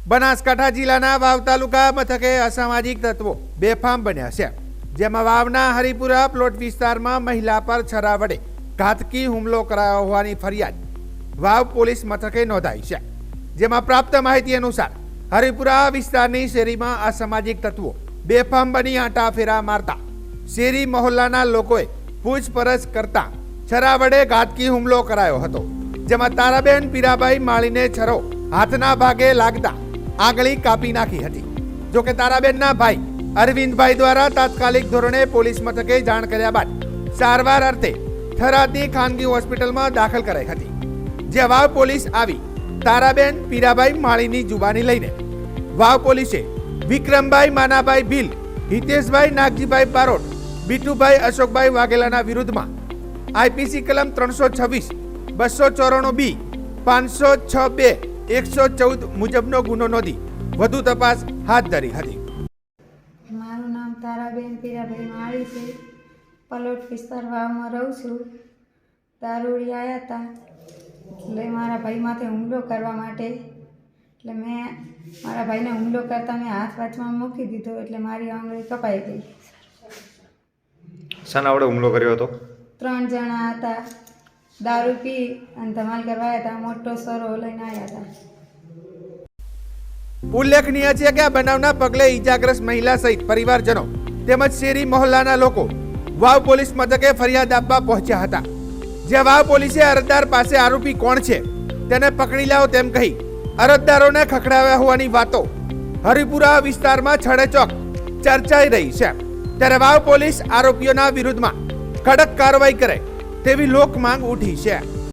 બનાસકાંઠા જિલ્લાના વાવ તાલુકા મથકે અસામાજિક તત્વો બેફામ બન્યા છે, જેમાં વાવના હરિપુરા પ્લોટ વિસ્તારમાં મહિલા પર છરા વડે ઘાતકી હુમલો કરાયો હોવાની ફરિયાદ વાવ પોલીસ મથકે નોંધાઈ છે। જેમાં પ્રાપ્ત માહિતી અનુસાર હરિપુરા વિસ્તારની શેરીમાં અસામાજિક તત્વો બેફામ બની આંટા ફેરા મારતા શેરી મહોલ્લાના લોકોએ પૂછપરછ કરતા છરા વડે ઘાતકી હુમલો કરાયો હતો, જેમાં તારાબેન પીરાભાઈ માળીને છરો હાથના ભાગે લાગતા આંગળી કાપી નાખી હતી। જોકે તારાબેનના ભાઈ અરવિંદભાઈ દ્વારા તાત્કાલિક ધોરણે પોલીસ મથકે જાણ કર્યા બાદ સારવાર અર્થે થરાદની ખાનગી હોસ્પિટલમાં દાખલ કરાઈ હતી, જે વાવ પોલીસ આવી તારાબેન પીરાભાઈ માળીની જુબાની લઈને વાવ પોલીસે વિક્રમભાઈ માનાભાઈ ભીલ, હિતેશભાઈ નાગજીભાઈ બારોટ, બીટુભાઈ અશોકભાઈ વાઘેલાના વિરુદ્ધમાં આઈપીસી કલમ 326, 294B, 506(2), 114 મુજબનો ગુનો નોંધી વધુ તપાસ હાથ ધરી હતી। મારું નામ તારાબેન પીરાભાઈ માળી છે। પલોટ વિસ્તાર વાવમાં રહું છું। દારૂડી આવ્યા હતા એટલે મારા ભાઈ માથે હુમલો કરવા માટે, એટલે મેં મારા ભાઈને હુમલો કરતા મેં હાથ વાંચમાં મૂકી દીધો, એટલે મારી આંગળી કપાઈ ગઈ। શાના વડે હુમલો કર્યો હતો? 3 જણા હતા, દારૂ પી અને ધમાલ કરવા આવ્યા હતા, મોટો સરો લઈને આવ્યા હતા। ઉલ્લેખનીય છે કે આ બનાવના પગલે ઈજાગ્રસ્ત મહિલા સહિત પરિવારજનો તેમજ શેરી મહોલ્લાના લોકો વાવ પોલીસ મથકે ફરિયાદ આપવા પહોંચ્યા હતા, જે વાવ પોલીસે અરજદાર પાસે આરોપી કોણ છે તેને પકડી લાવો તેમ કહી અરજદારોને ખખડાવ્યા હોવાની વાતો હરિપુરા વિસ્તારમાં છડેચોક ચર્ચાઈ રહી છે। ત્યારે વાવ પોલીસ આરોપીઓના વિરુદ્ધમાં કડક કાર્યવાહી કરે તેવી લોક માંગ ઉઠી છે।